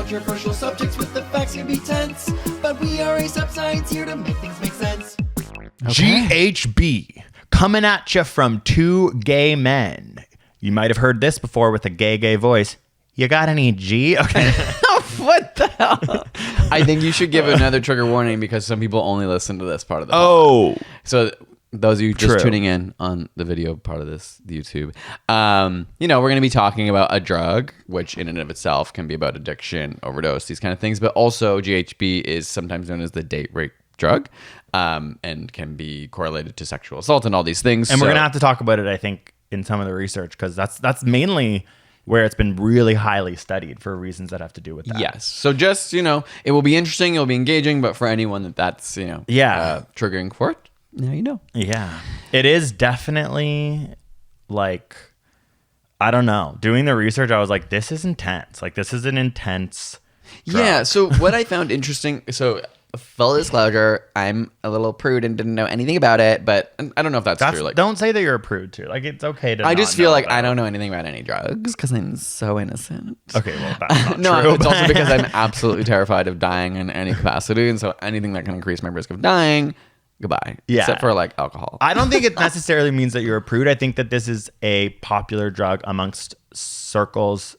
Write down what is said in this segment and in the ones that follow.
controversial subjects with the facts can be tense, but we are a science here to make things make sense. Okay. GHB, coming at you from two gay men. You might have heard this before with a gay voice. You got any G? Okay. What the hell? I think you should give another trigger warning because some people only listen to this part of the Oh. pod. So those of you just True. tuning in on the video part of this YouTube, we're going to be talking about a drug, which in and of itself can be about addiction, overdose, these kind of things. But also GHB is sometimes known as the date rape drug, and can be correlated to sexual assault and all these things. And we're going to have to talk about it, I think, in some of the research, because that's mainly where it's been really highly studied for reasons that have to do with that. Yes. So just, it will be interesting. It'll be engaging. But for anyone that's, triggering for it, now you know. Yeah. It is definitely like, I don't know. Doing the research, I was like, this is intense. Like, this is an intense drug. Yeah. So what I found interesting, full disclosure, I'm a little prude and didn't know anything about it, but I don't know if that's true. Like, don't say that you're a prude too. Like, it's okay to I not just feel know like about I don't know anything about any drugs because I'm so innocent. Okay, well, that's not No, true. it's also because I'm absolutely terrified of dying in any capacity, and so anything that can increase my risk of dying, goodbye. Yeah. Except for like alcohol. I don't think it necessarily means that you're a prude. I think that this is a popular drug amongst circles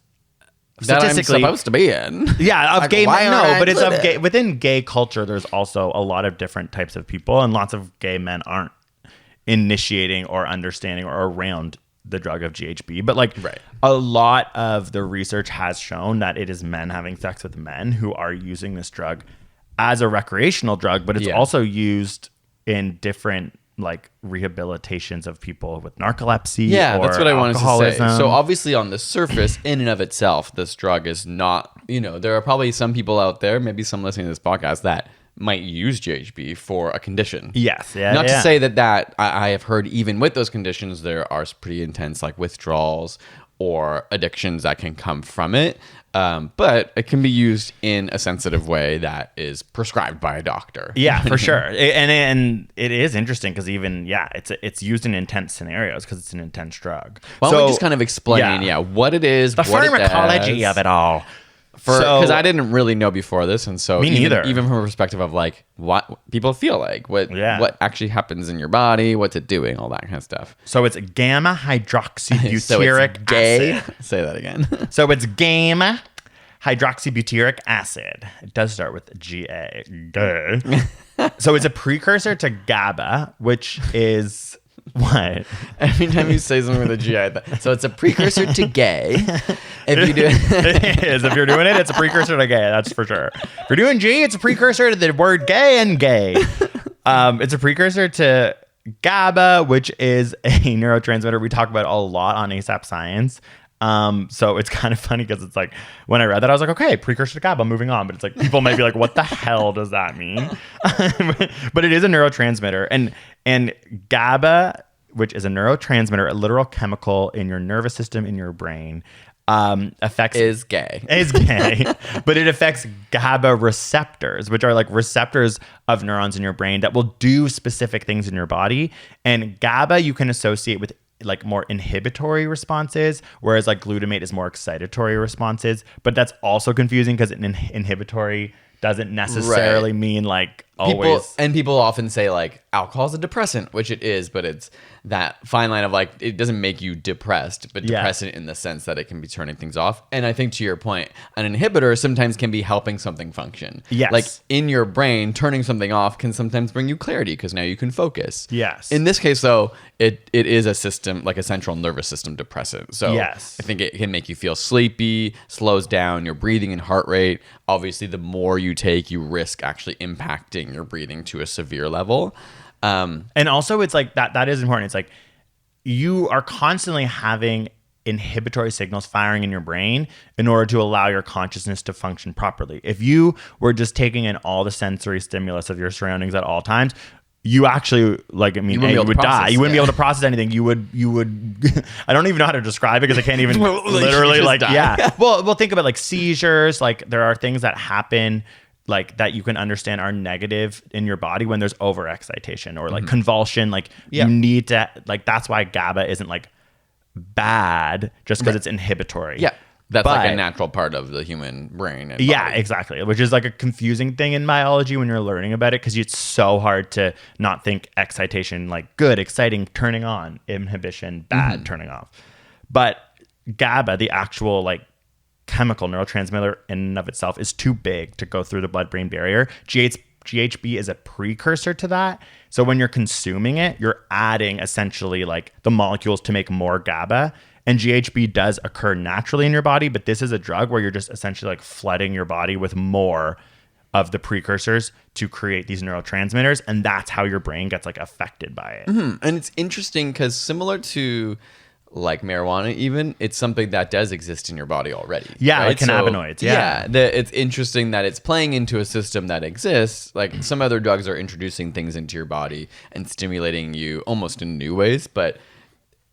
that I'm supposed to be in. Yeah, of Like, gay why men. aren't No, I but it's of included? gay within gay culture. There's also a lot of different types of people, and lots of gay men aren't initiating or understanding or around the drug of GHB. But like, Right. a lot of the research has shown that it is men having sex with men who are using this drug as a recreational drug, but it's Yeah. also used in different like rehabilitations of people with narcolepsy. Yeah, or that's what I wanted to say. alcoholism. So obviously on the surface, in and of itself, this drug is not, there are probably some people out there, maybe some listening to this podcast that might use GHB for a condition. Yes. Yeah. Not yeah. to say that I have heard even with those conditions, there are pretty intense like withdrawals or addictions that can come from it. But it can be used in a sensitive way that is prescribed by a doctor. Yeah, for sure. And it is interesting because even, it's used in intense scenarios because it's an intense drug. Why don't we just kind of explain, what it is, the what pharmacology of it all. Because I didn't really know before this, and so Me neither. Even from a perspective of like what people feel like, what actually happens in your body, what's it doing, all that kind of stuff. So it's gamma hydroxybutyric So it's gay. acid. Say that again. So it's gamma hydroxybutyric acid. It does start with GA. Gay. So it's a precursor to GABA, which is what? Every time you say something with a GI, so it's a precursor to gay. If you do It is. If you're doing it, it's a precursor to gay. That's for sure. If you're doing G, it's a precursor to the word gay and gay. It's a precursor to GABA, which is a neurotransmitter we talk about a lot on ASAP Science. So it's kind of funny because it's like when I read that, I was like, okay, precursor to GABA, moving on. But it's like people might be like, what the hell does that mean? But it is a neurotransmitter, and GABA, which is a neurotransmitter, a literal chemical in your nervous system in your brain, affects is gay. is gay, but it affects GABA receptors, which are like receptors of neurons in your brain that will do specific things in your body. And GABA you can associate with like more inhibitory responses, whereas like glutamate is more excitatory responses. But that's also confusing because an inhibitory doesn't necessarily mean like always. People often say like alcohol is a depressant, which it is, but it's that fine line of like it doesn't make you depressed, but depressant in the sense that it can be turning things off. And I think to your point, an inhibitor sometimes can be helping something function. Yes. Like in your brain, turning something off can sometimes bring you clarity because now you can focus. Yes. In this case, though, it is a system like a central nervous system depressant. So yes. I think it can make you feel sleepy, slows down your breathing and heart rate. Obviously, the more you take, you risk actually impacting your breathing to a severe level. And also it's like that is important. It's like you are constantly having inhibitory signals firing in your brain in order to allow your consciousness to function properly. If you were just taking in all the sensory stimulus of your surroundings at all times, you actually like, I mean, you would die. You wouldn't be able to process anything. You would, I don't even know how to describe it because I can't even literally like, die. Yeah. Well, think about like seizures. Like there are things that happen like that you can understand are negative in your body when there's overexcitation or like convulsion. Like you need to, like, that's why GABA isn't like bad just because it's inhibitory. Yeah. That's like a But- natural part of the human brain. And Yeah, body. exactly. Which is like a confusing thing in biology when you're learning about it because it's so hard to not think excitation like good, exciting, turning on, inhibition, bad, turning off. But GABA, the actual like chemical neurotransmitter in and of itself, is too big to go through the blood-brain barrier. GHB is a precursor to that. So when you're consuming it, you're adding essentially like the molecules to make more GABA. And GHB does occur naturally in your body, but this is a drug where you're just essentially like flooding your body with more of the precursors to create these neurotransmitters. And that's how your brain gets like affected by it. And it's interesting because similar to like marijuana, even, it's something that does exist in your body already. Yeah, right? like cannabinoids. Yeah. It's interesting that it's playing into a system that exists. Like some other drugs are introducing things into your body and stimulating you almost in new ways, but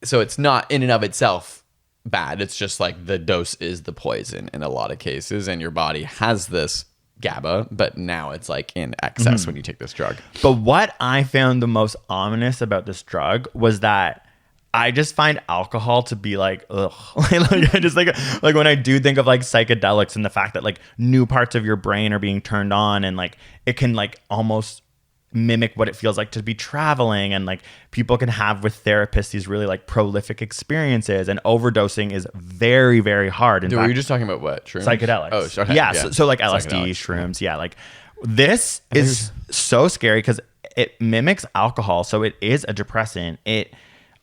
so it's not in and of itself bad. It's just like the dose is the poison in a lot of cases, and your body has this GABA, but now it's like in excess when you take this drug. But what I found the most ominous about this drug was that I just find alcohol to be like, ugh. Like I just like when I do think of like psychedelics and the fact that like new parts of your brain are being turned on and like it can like almost mimic what it feels like to be traveling, and like people can have with therapists these really like prolific experiences, and overdosing is very, very hard. In Dude, were fact, you just talking about what? Shrooms? psychedelics. Oh, okay. Yeah. So like LSD, Psychedelics. shrooms. Yeah. Like this is so scary because it mimics alcohol. So it is a depressant.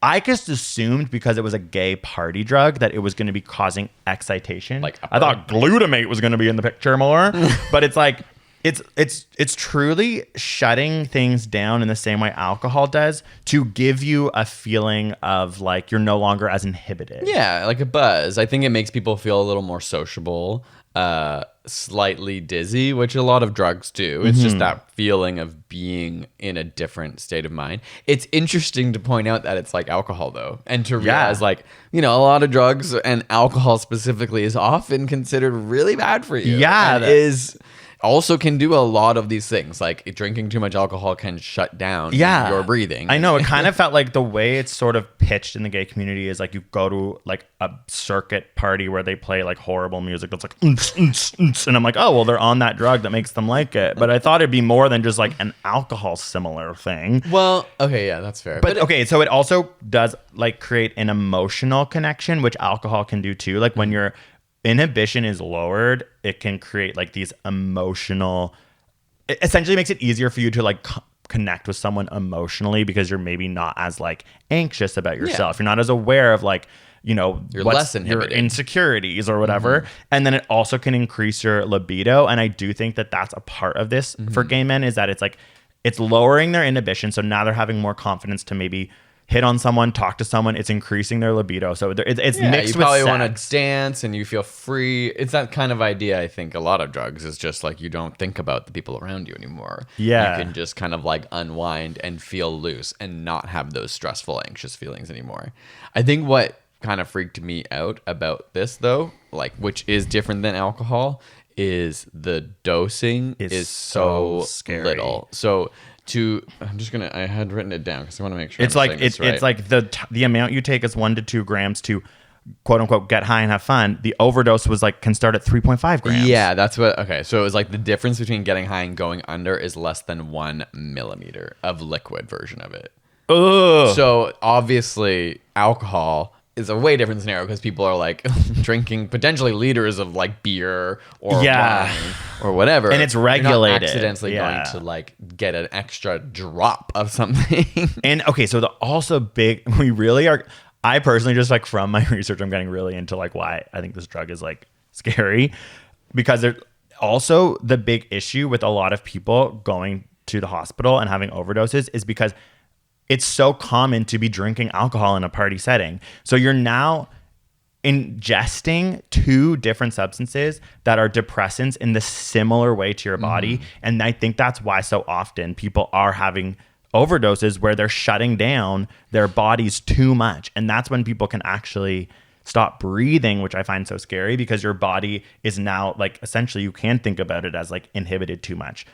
I just assumed because it was a gay party drug that it was going to be causing excitation. Like I thought glutamate was going to be in the picture more, but it's like, it's truly shutting things down in the same way alcohol does to give you a feeling of like you're no longer as inhibited. Yeah, like a buzz. I think it makes people feel a little more sociable, slightly dizzy, which a lot of drugs do. It's just that feeling of being in a different state of mind. It's interesting to point out that it's like alcohol though, and to realize like, a lot of drugs and alcohol specifically is often considered really bad for you. Yeah, and is also can do a lot of these things. Like drinking too much alcohol can shut down your breathing. I know. It kind of felt like the way it's sort of pitched in the gay community is like you go to like a circuit party where they play like horrible music that's like and I'm like, oh well, they're on that drug that makes them like it. But I thought it'd be more than just like an alcohol similar thing. Well, okay, yeah, that's fair. But okay, so it also does like create an emotional connection, which alcohol can do too. Like when your inhibition is lowered, it can create like these emotional, it essentially makes it easier for you to like connect with someone emotionally because you're maybe not as like anxious about yourself. You're not as aware of like, you're less inhibited. your insecurities or whatever. And then it also can increase your libido. And I do think that that's a part of this for gay men, is that it's like, it's lowering their inhibition. So now they're having more confidence to maybe hit on someone, talk to someone. It's increasing their libido. So it's mixed you with probably sex. want to dance and you feel free. It's that kind of idea. I think a lot of drugs is just like you don't think about the people around you anymore. Yeah. You can just kind of like unwind and feel loose and not have those stressful, anxious feelings anymore. I think what kind of freaked me out about this though, like which is different than alcohol, is the dosing is so scary. little. So I had written it down because I want to make sure It's I'm like saying this right. it's like the amount you take is 1 to 2 grams to quote unquote get high and have fun. The overdose was like can start at 3.5 grams. Yeah, that's what. Okay, so it was like the difference between getting high and going under is less than 1 millimeter of liquid version of it. Ugh. So obviously, alcohol is a way different scenario because people are like drinking potentially liters of like beer or wine or whatever, and it's You're regulated. not accidentally going to like get an extra drop of something. And okay, so the also big, we really are, I personally just like from my research, I'm getting really into like why I think this drug is like scary, because there's also the big issue with a lot of people going to the hospital and having overdoses is because it's so common to be drinking alcohol in a party setting. So you're now ingesting 2 different substances that are depressants in the similar way to your body. And I think that's why so often people are having overdoses where they're shutting down their bodies too much. And that's when people can actually stop breathing, which I find so scary because your body is now like, essentially you can think about it as like inhibited too much.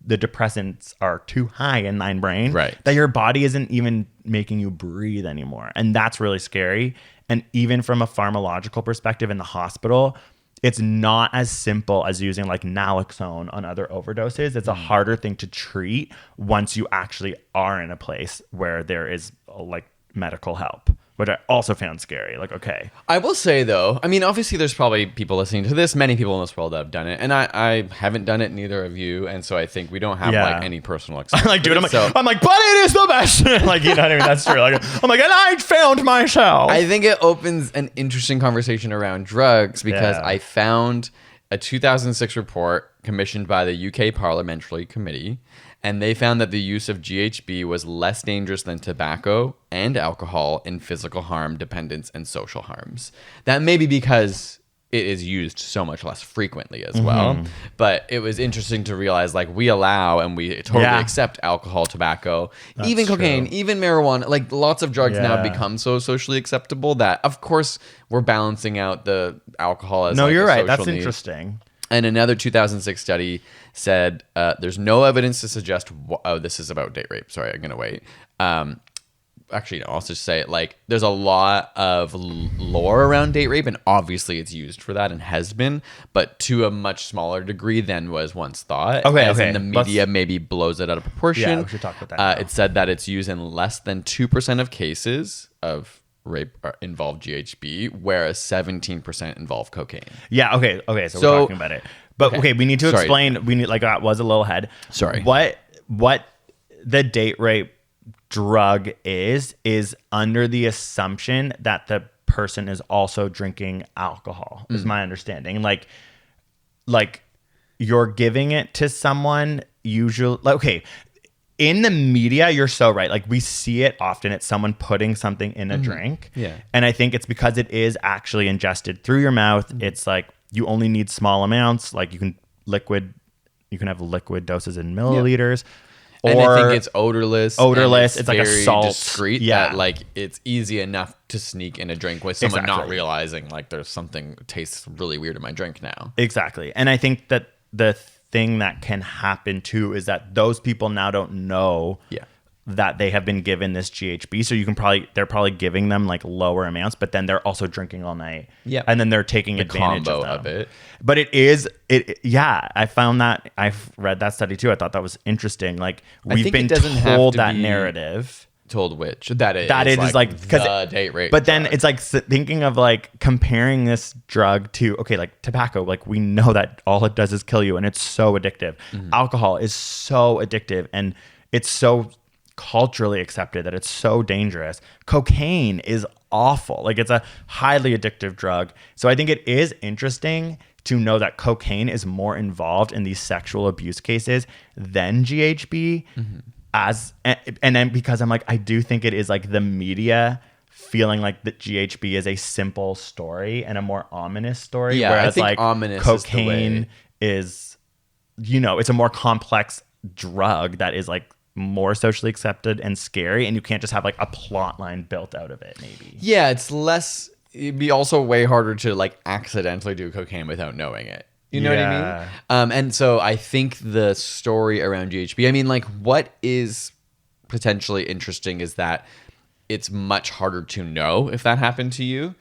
The depressants are too high in brain, right? That your body isn't even making you breathe anymore. And that's really scary. And even from a pharmacological perspective in the hospital, it's not as simple as using like naloxone on other overdoses. It's a harder thing to treat once you actually are in a place where there is like medical help, which I also found scary. Like, okay. I will say though, I mean, obviously there's probably people listening to this, many people in this world that have done it. And I haven't done it, neither of you. And so I think we don't have like any personal experience. Like, dude, I'm like, but it is the best. Like, you know what I mean? That's true. Like, I'm like, and I found myself. I think it opens an interesting conversation around drugs because I found a 2006 report commissioned by the UK Parliamentary Committee, and they found that the use of GHB was less dangerous than tobacco and alcohol in physical harm, dependence, and social harms. That may be because it is used so much less frequently as well. But it was interesting to realize, like, we allow and we totally accept alcohol, tobacco, even cocaine, even marijuana. Like, lots of drugs now become so socially acceptable that, of course, we're balancing out the alcohol as you're right. That's need. interesting. And another 2006 study said there's no evidence to suggest. Oh, this is about date rape. Sorry, I'm gonna wait. Actually, no, I'll just say it. Like, there's a lot of lore around date rape, and obviously it's used for that and has been, but to a much smaller degree than was once thought. Okay. And the media maybe blows it out of proportion. Yeah, we should talk about that. It said that it's used in less than 2% of cases of rape involve GHB, whereas 17% involve cocaine. Yeah. Okay. So we're talking about it, but okay, we need to explain. We need, like, that was a little head. Sorry. What the date rape drug is under the assumption that the person is also drinking alcohol. Is my understanding. Like you're giving it to someone usually. Okay. In the media, you're so right. Like, we see it often. It's someone putting something in a drink. Yeah. And I think it's because it is actually ingested through your mouth. It's like you only need small amounts. Like, you can have liquid doses in milliliters. And I think it's odorless. It's like a salt. Discreet. Yeah. That, like, it's easy enough to sneak in a drink with someone not realizing, like, there's something tastes really weird in my drink now. Exactly. And I think that the thing that can happen too is that those people now don't know that they have been given this GHB. So they're probably giving them like lower amounts, but then they're also drinking all night. Yeah. And then they're taking advantage of it. But I found that, I've read that study too. I thought that was interesting. Like, we've been told that narrative. Told which that is the date rape. But then it's like thinking of like comparing this drug to, okay, like tobacco. Like, we know that all it does is kill you, and it's so addictive. Alcohol is so addictive, and it's so culturally accepted that it's so dangerous. Cocaine is awful. Like, it's a highly addictive drug. So I think it is interesting to know that cocaine is more involved in these sexual abuse cases than GHB. And then because I'm like, I do think it is like the media feeling like that GHB is a simple story and a more ominous story. Yeah, whereas I think like ominous cocaine is, it's a more complex drug that is like more socially accepted and scary, and you can't just have like a plot line built out of it. Maybe. Yeah, it'd be also way harder to like accidentally do cocaine without knowing it. You know what I mean? And so I think the story around GHB, I mean, like, what is potentially interesting is that it's much harder to know if that happened to you.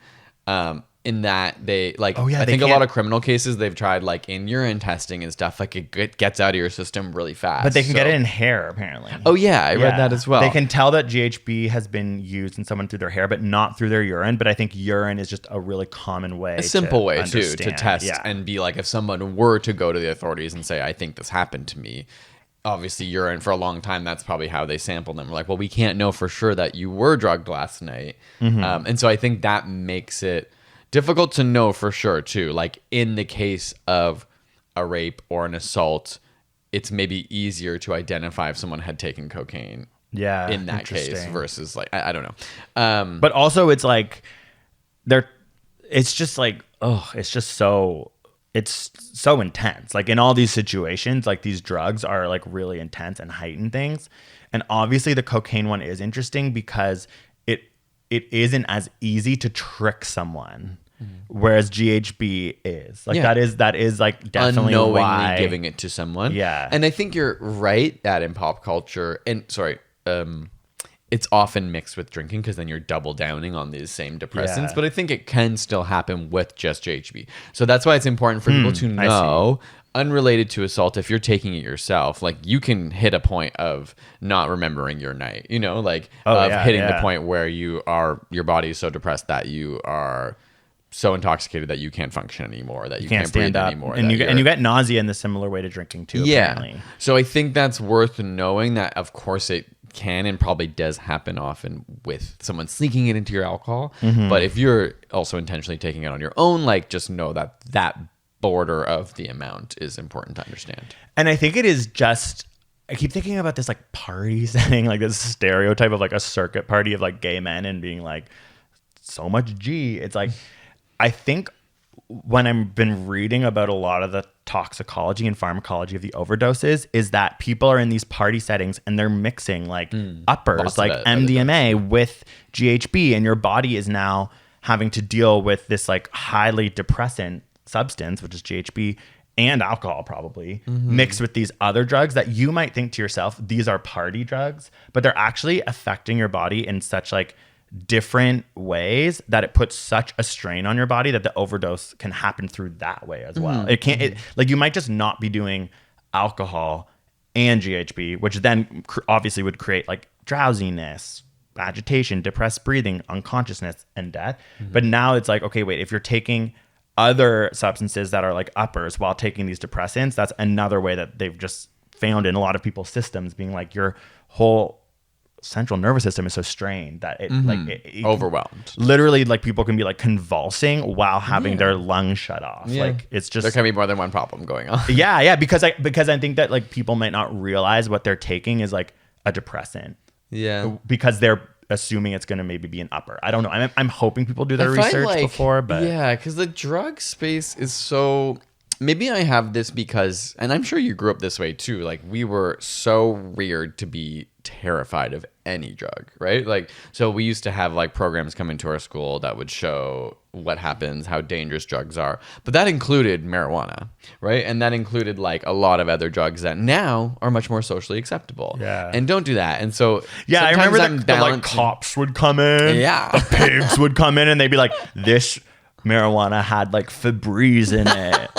In that they like, I think a lot of criminal cases, they've tried like in urine testing and stuff, like it gets out of your system really fast. But they can get it in hair, apparently. Oh yeah, I read that as well. They can tell that GHB has been used in someone through their hair, but not through their urine. But I think urine is just a really common way, a simple way too, to test and be like, if someone were to go to the authorities and say, I think this happened to me, obviously urine for a long time, that's probably how they sampled them. We're like, well, we can't know for sure that you were drugged last night. And so I think that makes it difficult to know for sure too. Like, in the case of a rape or an assault, it's maybe easier to identify if someone had taken cocaine in that case versus like, I don't know. But also it's like it's just like, it's so intense. Like, in all these situations, like, these drugs are like really intense and heighten things. And obviously the cocaine one is interesting because it isn't as easy to trick someone. Whereas GHB is like, that is like definitely unknowingly giving it to someone. Yeah. And I think you're right that in pop culture, and it's often mixed with drinking because then you're double downing on these same depressants. Yeah. But I think it can still happen with just GHB. So that's why it's important for people to know, unrelated to assault, if you're taking it yourself, like you can hit a point of not remembering your night, you know, like hitting the point where your body is so depressed that you are so intoxicated that you can't function anymore, that you can't stand breathe up anymore. and you get nausea in the similar way to drinking too. Apparently. So I think that's worth knowing that, of course, it can and probably does happen often with someone sneaking it into your alcohol. But if you're also intentionally taking it on your own, like just know that border of the amount is important to understand. And I think it is just, I keep thinking about this like party setting, like this stereotype of like a circuit party of like gay men and being like so much G. It's like, I think when I've been reading about a lot of the toxicology and pharmacology of the overdoses is that people are in these party settings and they're mixing like uppers, like MDMA with GHB, and your body is now having to deal with this like highly depressant substance, which is GHB, and alcohol probably mixed with these other drugs that you might think to yourself, these are party drugs, but they're actually affecting your body in such like different ways that it puts such a strain on your body that the overdose can happen through that way as well. It can't, like you might just not be doing alcohol and GHB, which then obviously would create like drowsiness, agitation, depressed breathing, unconsciousness, and death. But now it's like, okay, wait, if you're taking other substances that are like uppers while taking these depressants, that's another way that they've just found in a lot of people's systems, being like your whole central nervous system is so strained that it it overwhelmed. Literally, like people can be like convulsing while having their lungs shut off. Like it's just, there can be more than one problem going on. because I think that like people might not realize what they're taking is like a depressant. Because they're assuming it's going to maybe be an upper. I don't know. I'm hoping people do their research before, but because the drug space is so. Maybe I have this because, and I'm sure you grew up this way too. Like we were so reared to be terrified of any drug, right? Like, so we used to have like programs come into our school that would show what happens, how dangerous drugs are. But that included marijuana, right? And that included like a lot of other drugs that now are much more socially acceptable. And don't do that. And so I remember the like cops would come in. The pigs would come in and they'd be like, this marijuana had like Febreze in it.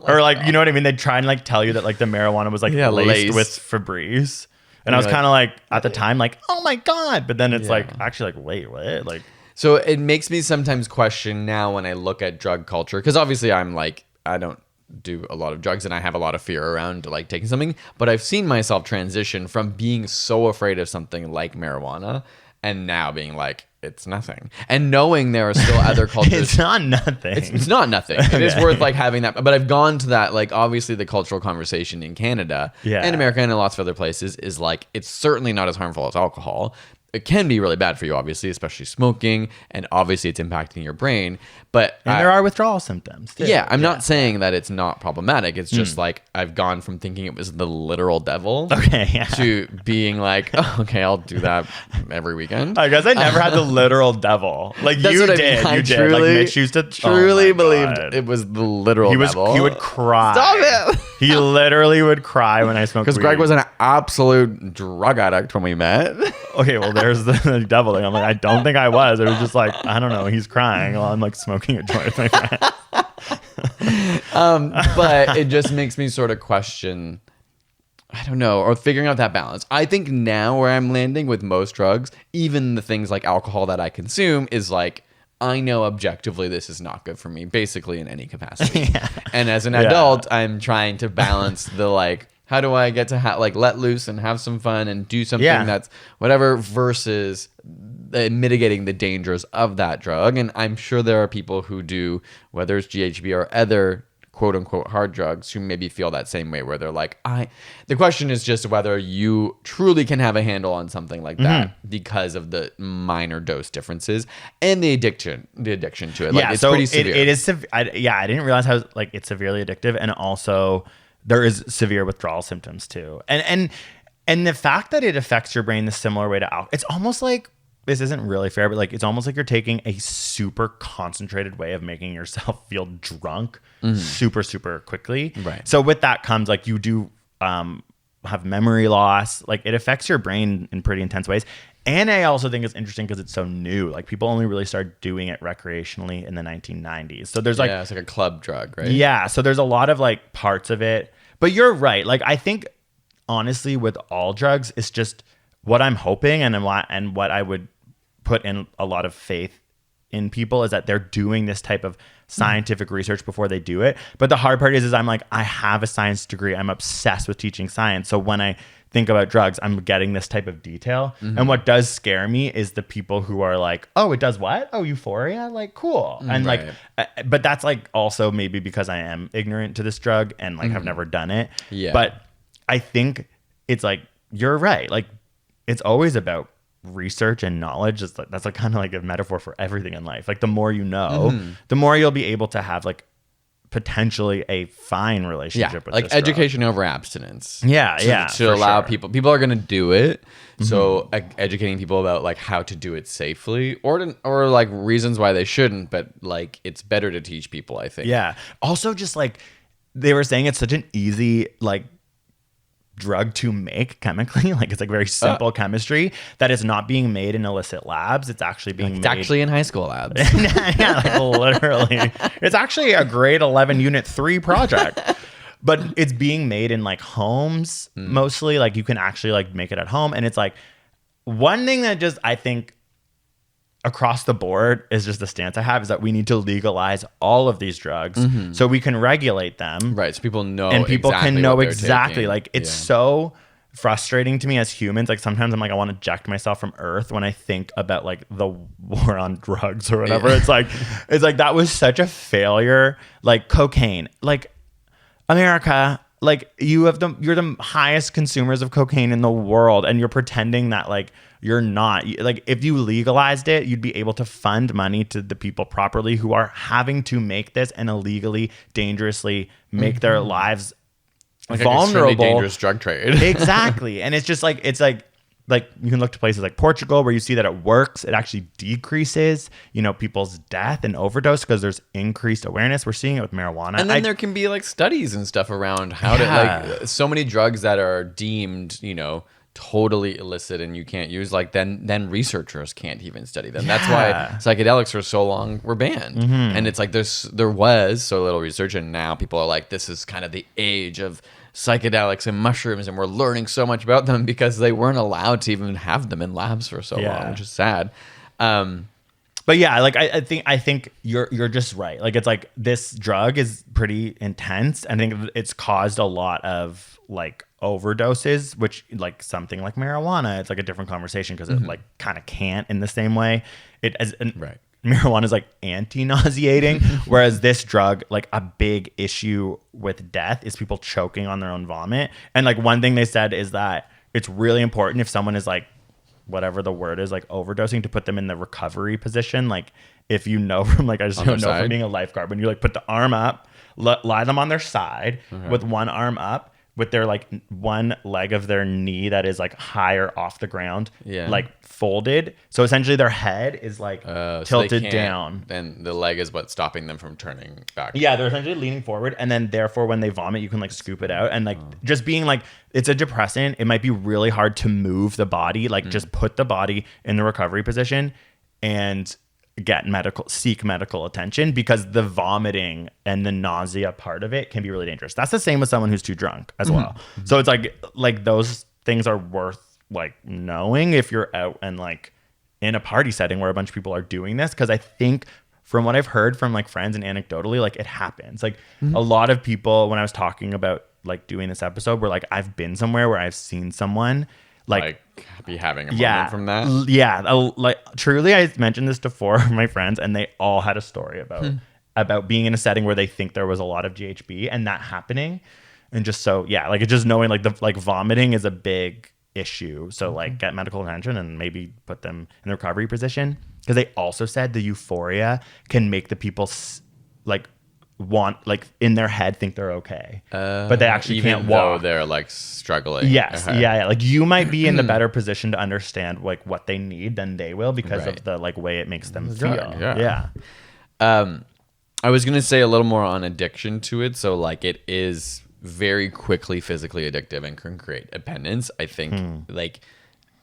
Or like, you know what I mean? They'd try and like tell you that like the marijuana was like laced with Febreze. And I was kind of like, at the time, like, oh my God. But then it's like, actually like, wait, what? Like, so it makes me sometimes question now when I look at drug culture, because obviously I'm like, I don't do a lot of drugs and I have a lot of fear around like taking something, but I've seen myself transition from being so afraid of something like marijuana and now being like, it's nothing. And knowing there are still other cultures. It's not nothing. It's not nothing. It is worth like having that. But I've gone to that, like obviously the cultural conversation in Canada and America and in lots of other places is like, it's certainly not as harmful as alcohol. It can be really bad for you, obviously, especially smoking, and obviously it's impacting your brain. But there are withdrawal symptoms too. I'm not saying that it's not problematic. It's just like I've gone from thinking it was the literal devil to being like, oh, okay, I'll do that every weekend. I guess I never had the literal devil. Like That's you what did. I You did. truly, Like Mitch used to truly believed it was the literal devil. He would cry. Stop it. He literally would cry when I smoked weed. Because Greg was an absolute drug addict when we met. Okay, well, there's the devil thing. I'm like, I don't think I was. It was just like, I don't know. He's crying while I'm like smoking a joint with my friend. But it just makes me sort of question, I don't know, or figuring out that balance. I think now where I'm landing with most drugs, even the things like alcohol that I consume, is like, I know objectively this is not good for me, basically in any capacity. And as an adult, I'm trying to balance the like, how do I get to like let loose and have some fun and do something that's whatever versus mitigating the dangers of that drug. And I'm sure there are people who do, whether it's GHB or other quote unquote hard drugs, who maybe feel that same way where they're like, the question is just whether you truly can have a handle on something like that because of the minor dose differences and the addiction to it. Like it's pretty severe. It is I didn't realize how like it's severely addictive, and also there is severe withdrawal symptoms too. And the fact that it affects your brain the similar way to alcohol, it's almost like, this isn't really fair, but like it's almost like you're taking a super concentrated way of making yourself feel drunk super, super quickly. Right. So with that comes like you do have memory loss. Like it affects your brain in pretty intense ways. And I also think it's interesting because it's so new. Like people only really started doing it recreationally in the 1990s. So there's like, it's like a club drug, right? yeah. So there's a lot of like parts of it, but you're right. Like I think honestly with all drugs, it's just what I'm hoping and what I would put in a lot of faith in people is that they're doing this type of scientific research before they do it. But the hard part is I'm like, I have a science degree. I'm obsessed with teaching science. So when I think about drugs, I'm getting this type of detail. And what does scare me is the people who are like, oh, it does what? Oh, euphoria? Like, cool. And like, but that's like also maybe because I am ignorant to this drug and like have never done it. Yeah. But I think it's like, you're right. Like it's always about research and knowledge. Is like, that's like kind of like a metaphor for everything in life. Like the more you know, the more you'll be able to have like potentially a fine relationship with like this education over abstinence. Yeah, to allow people are going to do it. So educating people about like how to do it safely or like reasons why they shouldn't, but like it's better to teach people, I think. Yeah. Also just like they were saying it's such an easy like drug to make chemically. Like it's like very simple chemistry that is not being made in illicit labs. It's actually being made. It's actually in high school labs. Yeah, like literally. It's actually a grade 11 unit 3 project. But it's being made in like homes mostly. Like you can actually like make it at home. And it's like one thing that just I think across the board is just the stance I have is that we need to legalize all of these drugs so we can regulate them. Right. So people know and people exactly can know what they're exactly. taking. Like it's so frustrating to me as humans. Like sometimes I'm like, I want to eject myself from Earth when I think about like the war on drugs or whatever. It's like that was such a failure. Like cocaine, like America, like you're the highest consumers of cocaine in the world, and you're pretending that like you're not. Like if you legalized it, you'd be able to fund money to the people properly who are having to make this and illegally, dangerously make their lives like vulnerable. Extremely dangerous drug trade. Exactly. And it's just like you can look to places like Portugal where you see that it works. It actually decreases, people's death and overdose because there's increased awareness. We're seeing it with marijuana. And then there can be like studies and stuff around how to like so many drugs that are deemed, totally illicit and you can't use, like then researchers can't even study them. That's why psychedelics for so long were banned. And it's like there was so little research, and now people are like, this is kind of the age of psychedelics and mushrooms, and we're learning so much about them because they weren't allowed to even have them in labs for so long, which is sad. But yeah, like I think you're just right. Like it's like this drug is pretty intense. I think it's caused a lot of like overdoses, which like something like marijuana, it's like a different conversation because it like kind of can't in the same way. Marijuana is like anti-nauseating, whereas this drug, like a big issue with death is people choking on their own vomit. And like one thing they said is that it's really important if someone is like, whatever the word is, like overdosing, to put them in the recovery position. Like if you know from like, I just don't know from being a lifeguard, when you like put the arm up, lie them on their side with one arm up, with their like one leg of their knee that is like higher off the ground, like folded. So essentially their head is like tilted down. And the leg is what's stopping them from turning back. Yeah, they're essentially leaning forward. And then therefore when they vomit, you can like scoop it out. And like just being like, it's a depressant. It might be really hard to move the body. Like just put the body in the recovery position and seek medical attention, because the vomiting and the nausea part of it can be really dangerous. That's the same with someone who's too drunk as well. So it's like those things are worth like knowing if you're out and like in a party setting where a bunch of people are doing this. Because I think from what I've heard from like friends and anecdotally, like it happens. Like a lot of people, when I was talking about like doing this episode, were like, I've been somewhere where I've seen someone like be having a moment from that. Like truly, I mentioned this to 4 of my friends, and they all had a story about being in a setting where they think there was a lot of GHB and that happening. And just so, like it's just knowing like vomiting is a big issue. So like get medical attention and maybe put them in the recovery position. Because they also said the euphoria can make the people like want, like in their head think they're okay, but they actually can't walk. They're like struggling. Yes. Yeah. Like you might be in the better position to understand like what they need than they will, because of the like way it makes them feel. I was gonna say a little more on addiction to it. So like it is very quickly physically addictive and can create dependence. I think like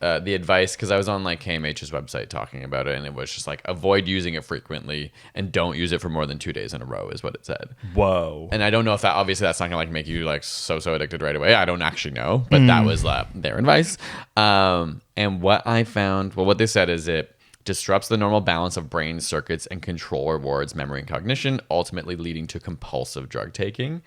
the advice, because I was on like KMH's website talking about it, and it was just like avoid using it frequently and don't use it for more than 2 days in a row is what it said. Whoa. And I don't know if that, obviously that's not gonna like make you like so addicted right away. I don't actually know, but that was their advice. And what I found, well, what they said is it disrupts the normal balance of brain circuits and control rewards memory and cognition, ultimately leading to compulsive drug taking.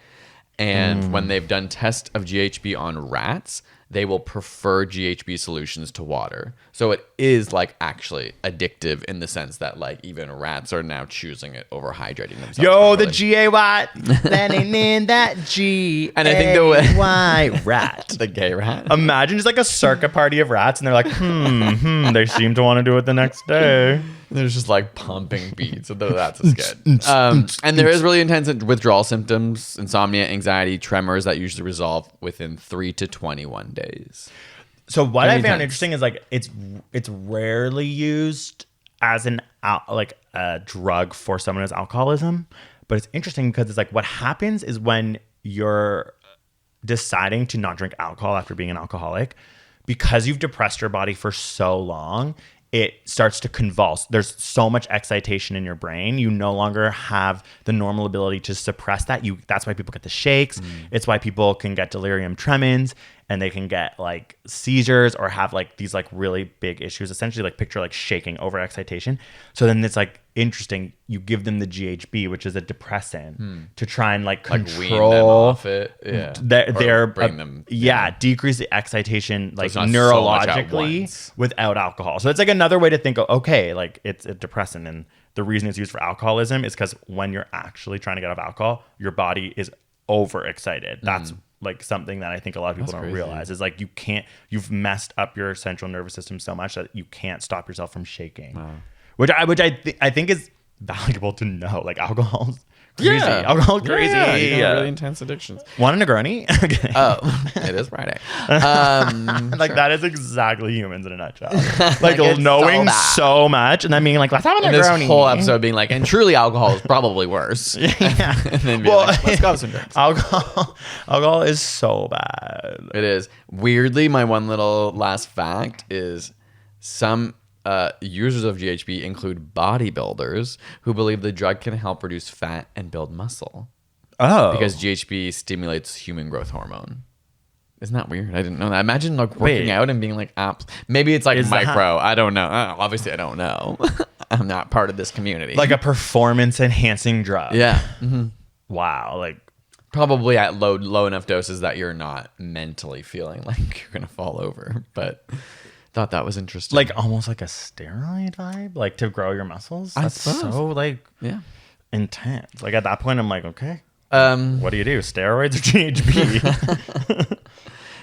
And when they've done tests of GHB on rats, they will prefer GHB solutions to water. So it is like actually addictive in the sense that like even rats are now choosing it over hydrating themselves. Yo, properly. the G-A-Y. That ain't in that G. And I think the way Y rat. the gay rat. Imagine just like a circa party of rats, and they're like, they seem to want to do it the next day. There's just like pumping beats, although that's good. And there is really intense withdrawal symptoms, insomnia, anxiety, tremors that usually resolve within 3 to 21 days. So what I Very found intense. interesting is like it's rarely used as a drug for someone who has alcoholism, but it's interesting because it's like what happens is when you're deciding to not drink alcohol after being an alcoholic, because you've depressed your body for so long, it starts to convulse. There's so much excitation in your brain. You no longer have the normal ability to suppress that. That's why people get the shakes. It's why people can get delirium tremens, and they can get like seizures or have like these like really big issues. Essentially, like picture like shaking over excitation. So then it's like interesting. You give them the GHB, which is a depressant, to try and like control wean them off it. Yeah. Their bring them. decrease the excitation like it's not so much at neurologically once. without alcohol. So it's like another way to think of, okay, like it's a depressant, and the reason it's used for alcoholism is because when you're actually trying to get off alcohol, your body is overexcited. That's like something that I think a lot of people don't crazy. realize is like you've messed up your central nervous system so much that you can't stop yourself from shaking. Wow. Which I think is valuable to know. Like alcohol's crazy. Alcohol's crazy. Yeah, you know, really intense addictions. Want a Negroni? Okay. Oh, it is Friday. Like that is exactly humans in a nutshell. Like it's knowing so bad. so much and then being like, let's have a And Negroni. this whole episode being like, and truly alcohol is probably worse. Yeah. And then being like, let's go have some drinks. Alcohol is so bad. It is. Weirdly, my one little last fact is some users of GHB include bodybuilders who believe the drug can help reduce fat and build muscle. Oh. Because GHB stimulates human growth hormone. Isn't that weird? I didn't know that. Imagine like working Wait. out and being like, maybe it's like Is that- micro. I don't know. Obviously, I don't know. I'm not part of this community. like a performance enhancing drug. yeah. Wow. Like Probably at low enough doses that you're not mentally feeling like you're going to fall over. But thought that was interesting. like almost like a steroid vibe, like to grow your muscles. I That's suppose. so like yeah. intense. Like at that point, I'm like, okay, Um, what do you do? Steroids or GHB?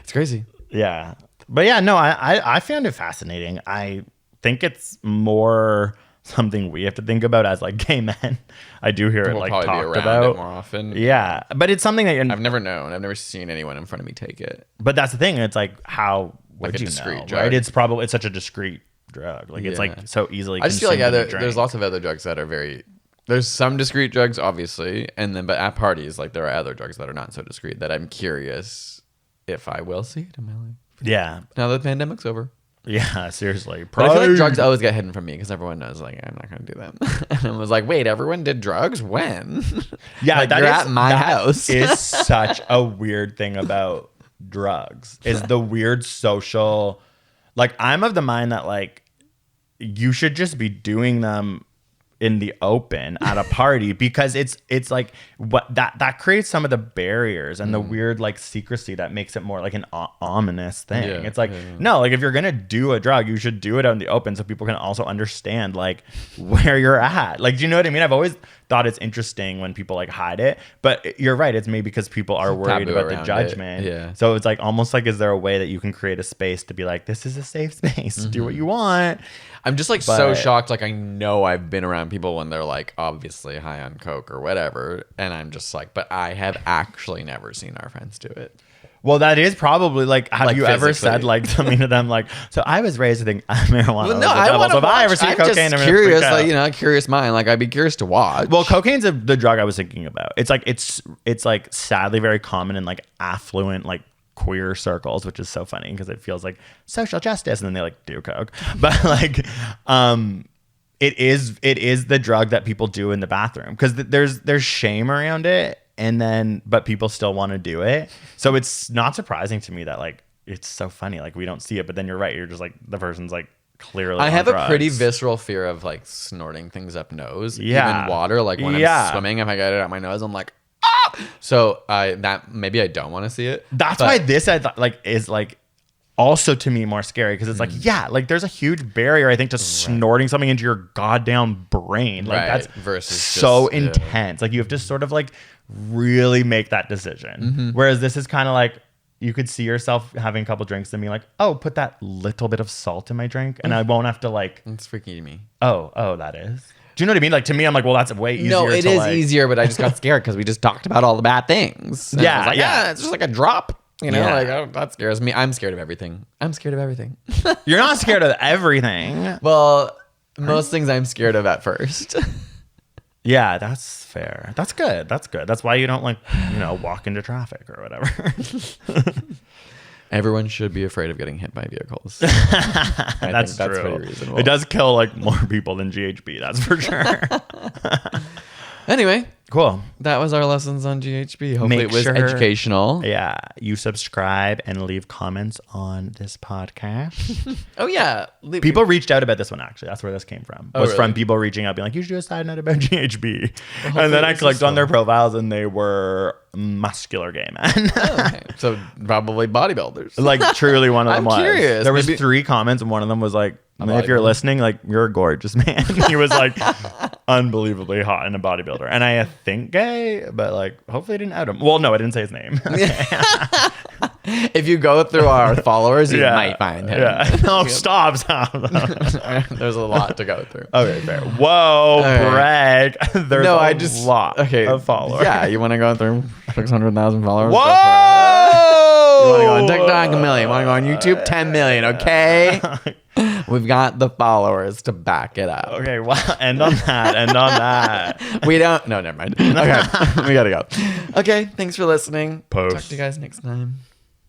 it's crazy. Yeah. But yeah, no, I found it fascinating. I think it's more something we have to think about as like gay men. I do hear it We'll like probably be talked around it about more often. Yeah. But it's something that I've never known. I've never seen anyone in front of me take it. but that's the thing. It's like how Like would a you discrete know? drug. Right? It's such a discrete drug. Like it's Yeah. like so easily I just feel like consumed in a there's drink. lots of other drugs that are very. There's some discrete drugs, obviously, and then but at parties, like there are other drugs that are not so discrete that I'm curious if I will see it in my life Yeah. now that the pandemic's over. Yeah, seriously. But I feel like drugs always get hidden from me because everyone knows like I'm not going to do them. And I was like, wait, everyone did drugs when? Yeah, like, that you're is- at my that house. is such a weird thing about drugs. Is the weird social, like I'm of the mind that like you should just be doing them in the open at a party because it's like what that creates some of the barriers and the weird like secrecy that makes it more like an ominous thing. Yeah, It's like no, like if you're gonna do a drug, you should do it out in the open so people can also understand like where you're at. Like, do you know what I mean? I've always thought it's interesting when people like hide it, but you're right. It's maybe because people are worried Taboo about the around it. judgment. Yeah. So it's like almost like, is there a way that you can create a space to be like, this is a safe space. Do what you want. I'm just like so But- shocked. Like I know I've been around people when they're like obviously high on coke or whatever, and I'm just like, but I have actually never seen our friends do it. Well, that is probably like, have Like you ever physically. said like something to them like, so I was raised to think marijuana Well, was no, the I devil. want So to if I ever watch. see I'm cocaine, just I'm gonna curious, freak out. like curious mind. Like I'd be curious to watch. Well, Well, cocaine's the drug I was thinking about. It's like sadly very common in like affluent like queer circles, which is so funny because it feels like social justice, and then they like do coke. But like, it is the drug that people do in the bathroom because there's shame around it, but people still want to do it. So it's not surprising to me that like it's so funny. Like we don't see it, but then you're right. You're just like the person's like clearly. I have drugs. a pretty visceral fear of like snorting things up nose. Yeah. Even water. Like when I'm swimming, if I get it out my nose, I'm like, ah. So maybe I don't want to see it. That's why this is like also to me more scary because it's like like there's a huge barrier I think to snorting something into your goddamn brain. Like that's versus so intense. Like you have to sort of like really make that decision. Whereas this is kind of like you could see yourself having a couple drinks and being like, oh, put that little bit of salt in my drink and I won't have to like. It's freaky to me. Oh, that is. Do you know what I mean? Like to me, I'm like, well, that's way easier. No, it is easier, but I just got scared because we just talked about all the bad things. And I was like, it's just like a drop. You know, like that scares me. I'm scared of everything. You're not scared of everything. Well, most things I'm scared of at first. Yeah, that's fair. That's good. That's why you don't like, walk into traffic or whatever. Everyone should be afraid of getting hit by vehicles. That's true. pretty reasonable. It does kill like more people than GHB. That's for sure. Anyway, cool. That was our lessons on GHB. Hopefully it was educational. Yeah. You subscribe and leave comments on this podcast. Oh, yeah. People reached out about this one, actually. That's where this came from. Really? From people reaching out being like, you should do a side note about GHB. And then I clicked on their profiles and they were muscular gay men. Okay. So probably bodybuilders. Like truly one of them was. Curious. There was 3 comments and one of them was like, if you're listening, like you're a gorgeous man. He was like unbelievably hot and a bodybuilder. And I think gay, but like hopefully I didn't out him. Well, no, I didn't say his name. If you go through our followers, you might find him. Yeah. No, stop. There's a lot to go through. Okay, fair. Whoa, brag. There's a lot of followers. Yeah, you want to go through 600,000 followers? Whoa! You want to go on TikTok? 1 million. You want to go on YouTube? 10 million, okay? We've got the followers to back it up. Okay, well, end on that. We don't. No, never mind. Okay, we gotta go. Okay, thanks for listening. Post. Talk to you guys next time.